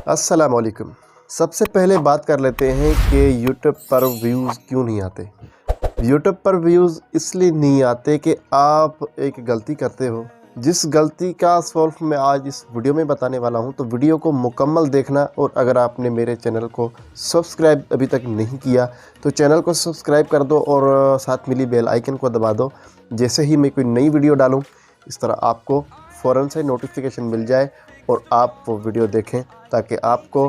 अस्सलाम वालेकुम। सबसे पहले बात कर लेते हैं कि यूट्यूब पर व्यूज़ क्यों नहीं आते। यूट्यूब पर व्यूज़ इसलिए नहीं आते कि आप एक गलती करते हो, जिस गलती का सॉल्व मैं आज इस वीडियो में बताने वाला हूं। तो वीडियो को मुकम्मल देखना, और अगर आपने मेरे चैनल को सब्सक्राइब अभी तक नहीं किया तो चैनल को सब्सक्राइब कर दो और साथ मिली बेल आइकन को दबा दो। जैसे ही मैं कोई नई वीडियो डालूँ, इस तरह आपको फ़ौरन से नोटिफिकेशन मिल जाए और आप वो वीडियो देखें ताकि आपको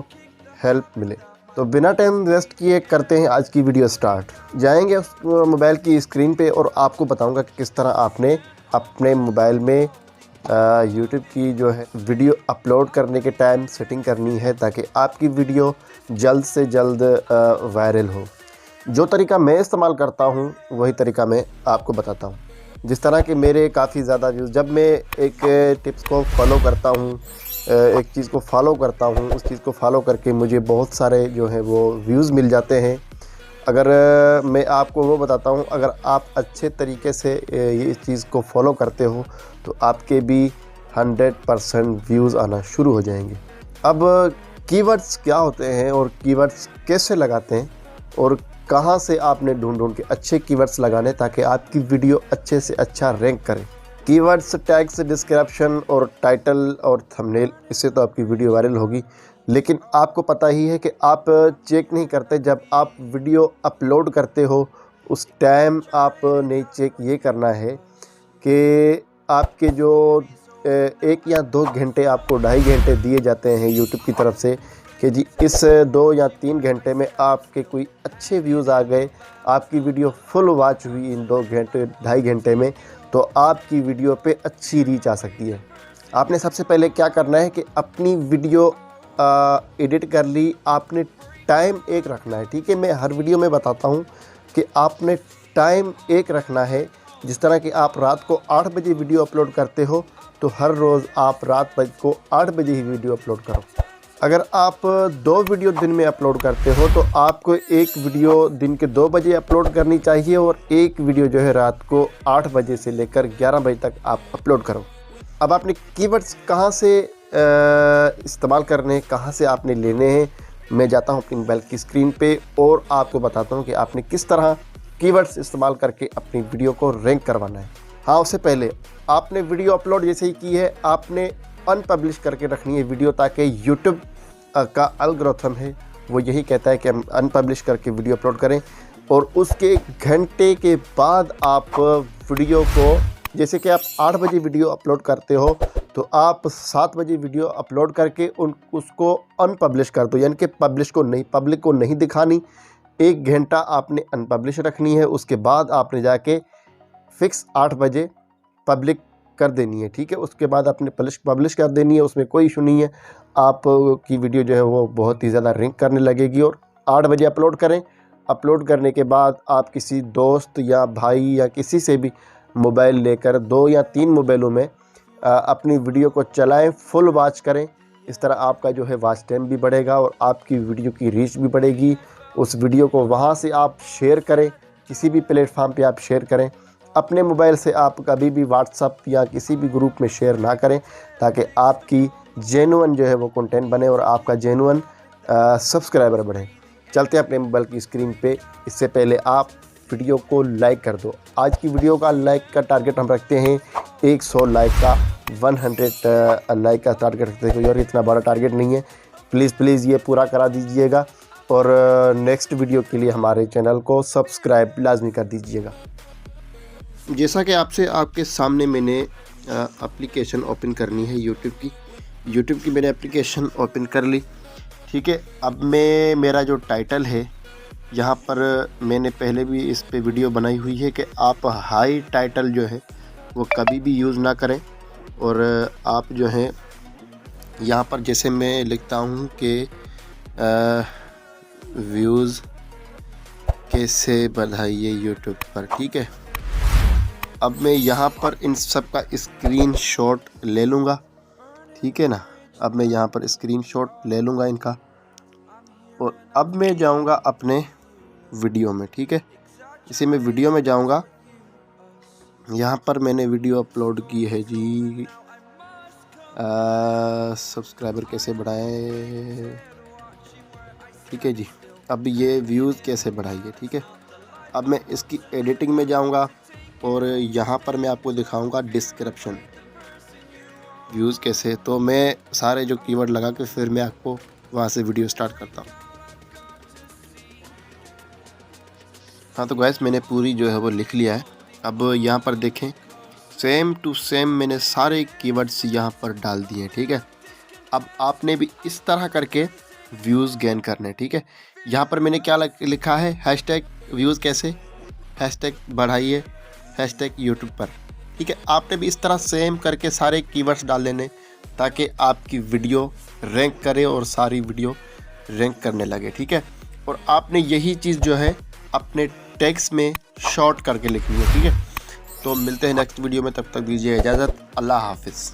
हेल्प मिले। तो बिना टाइम वेस्ट किए करते हैं आज की वीडियो स्टार्ट। जाएंगे उस मोबाइल की स्क्रीन पे और आपको बताऊंगा कि किस तरह आपने अपने मोबाइल में यूट्यूब की जो है वीडियो अपलोड करने के टाइम सेटिंग करनी है ताकि आपकी वीडियो जल्द से जल्द वायरल हो। जो तरीका मैं इस्तेमाल करता हूँ वही तरीका मैं आपको बताता हूँ। जिस तरह के मेरे काफ़ी ज़्यादा व्यूज़, जब मैं एक टिप्स को फॉलो करता हूँ, एक चीज़ को फॉलो करता हूँ, उस चीज़ को फॉलो करके मुझे बहुत सारे जो है वो व्यूज़ मिल जाते हैं। अगर मैं आपको वो बताता हूँ, अगर आप अच्छे तरीके से ये इस चीज़ को फॉलो करते हो तो आपके भी 100% व्यूज़ आना शुरू हो जाएंगे। अब कीवर्ड्स क्या होते हैं और कीवर्ड्स कैसे लगाते हैं और कहाँ से आपने ढूंढ के अच्छे कीवर्ड्स लगाने ताकि आपकी वीडियो अच्छे से अच्छा रैंक करे। कीवर्ड्स, टैग्स, डिस्क्रिप्शन और टाइटल और थंबनेल, इससे तो आपकी वीडियो वायरल होगी। लेकिन आपको पता ही है कि आप चेक नहीं करते। जब आप वीडियो अपलोड करते हो उस टाइम आपने चेक ये करना है कि आपके जो 1 या 2 घंटे, आपको 2.5 घंटे दिए जाते हैं यूट्यूब की तरफ से कि जी इस 2 या 3 घंटे में आपके कोई अच्छे व्यूज़ आ गए, आपकी वीडियो फुल वॉच हुई इन 2 घंटे 2.5 घंटे में, तो आपकी वीडियो पे अच्छी रीच आ सकती है। आपने सबसे पहले क्या करना है कि अपनी वीडियो एडिट कर ली, आपने टाइम एक रखना है। ठीक है, मैं हर वीडियो में बताता हूँ कि आपने टाइम एक रखना है। जिस तरह कि आप रात को 8 बजे वीडियो अपलोड करते हो तो हर रोज़ आप रात को 8 बजे ही वीडियो अपलोड करो। अगर आप 2 वीडियो दिन में अपलोड करते हो तो आपको एक वीडियो दिन के 2 बजे अपलोड करनी चाहिए और एक वीडियो जो है रात को 8 बजे से लेकर 11 बजे तक आप अपलोड करो। अब आपने कीवर्ड्स कहाँ से इस्तेमाल करने, कहाँ से आपने लेने हैं, मैं जाता हूँ अपनी मोबाइल की स्क्रीन पे और आपको बताता हूँ कि आपने किस तरह कीवर्ड्स इस्तेमाल करके अपनी वीडियो को रैंक करवाना है। हाँ, उससे पहले आपने वीडियो अपलोड जैसे ही की है, आपने अनपब्लिश करके रखनी है वीडियो, ताकि यूट्यूब का एल्गोरिथम है वो यही कहता है कि हम अनपब्लिश करके वीडियो अपलोड करें। और उसके घंटे के बाद आप वीडियो को, जैसे कि आप 8 बजे वीडियो अपलोड करते हो तो आप 7 बजे वीडियो अपलोड करके उसको अनपब्लिश कर दो, यानी कि पब्लिक को नहीं दिखानी। 1 घंटा आपने अनपब्लिश रखनी है, उसके बाद आपने जाके फिक्स 8 बजे पब्लिक कर देनी है। ठीक है, उसके बाद आपने पब्लिश कर देनी है, उसमें कोई इशू नहीं है। आपकी वीडियो जो है वो बहुत ही ज़्यादा रैंक करने लगेगी। और 8 बजे अपलोड करें। अपलोड करने के बाद आप किसी दोस्त या भाई या किसी से भी मोबाइल लेकर 2 या 3 मोबाइलों में अपनी वीडियो को चलाएं, फुल वॉच करें। इस तरह आपका जो है वॉच टाइम भी बढ़ेगा और आपकी वीडियो की रीच भी बढ़ेगी। उस वीडियो को वहाँ से आप शेयर करें, किसी भी प्लेटफार्म पे आप शेयर करें। अपने मोबाइल से आप कभी भी व्हाट्सअप या किसी भी ग्रुप में शेयर ना करें, ताकि आपकी जेन्युइन जो है वो कंटेंट बने और आपका जेन्युइन सब्सक्राइबर बढ़े। चलते हैं अपने मोबाइल की स्क्रीन पे। इससे पहले आप वीडियो को लाइक कर दो। आज की वीडियो का लाइक का टारगेट हम रखते हैं 100 लाइक का, 100 लाइक का टारगेट रखते हैं। और इतना बड़ा टारगेट नहीं है, प्लीज़ ये पूरा करा दीजिएगा। और नेक्स्ट वीडियो के लिए हमारे चैनल को सब्सक्राइब लाजमी कर दीजिएगा। जैसा कि आपके सामने मैंने एप्लीकेशन ओपन करनी है यूट्यूब की मैंने एप्लीकेशन ओपन कर ली। ठीक है, अब मेरा जो टाइटल है, यहाँ पर मैंने पहले भी इस पे वीडियो बनाई हुई है कि आप हाई टाइटल जो है वो कभी भी यूज़ ना करें। और आप जो है यहाँ पर जैसे मैं लिखता हूँ कि व्यूज़ कैसे बढ़ाइए यूट्यूब पर। ठीक है, अब मैं यहाँ पर इन सब का स्क्रीनशॉट ले लूँगा। ठीक है ना, अब मैं यहाँ पर स्क्रीनशॉट ले लूँगा इनका और अब मैं जाऊँगा अपने वीडियो में। ठीक है, इसे मैं वीडियो में जाऊँगा। यहाँ पर मैंने वीडियो अपलोड की है जी, सब्सक्राइबर कैसे बढ़ाएं, ठीक है जी। अब ये व्यूज़ कैसे बढ़ाइए, ठीक है। अब मैं इसकी एडिटिंग में जाऊंगा और यहाँ पर मैं आपको दिखाऊंगा डिस्क्रिप्शन व्यूज़ कैसे। तो मैं सारे जो कीवर्ड लगा के फिर मैं आपको वहाँ से वीडियो स्टार्ट करता हूँ। हाँ तो गाइस मैंने पूरी जो है वो लिख लिया है। अब यहाँ पर देखें, सेम टू सेम मैंने सारे कीवर्ड्स यहाँ पर डाल दिए, ठीक है। अब आपने भी इस तरह करके व्यूज़ गेन करने, ठीक है। यहाँ पर मैंने क्या लिखा है, हैशटैग व्यूज़ कैसे, हैशटैग बढ़ाइए, हैशटैग यूट्यूब पर, ठीक है। आपने भी इस तरह सेम करके सारे कीवर्ड्स डाल लेने ताकि आपकी वीडियो रैंक करे और सारी वीडियो रैंक करने लगे, ठीक है। और आपने यही चीज़ जो है अपने टैग्स में शॉर्ट करके लिखनी है, ठीक है। तो मिलते हैं नेक्स्ट वीडियो में, तब तक दीजिए इजाज़त। अल्लाह हाफिज़।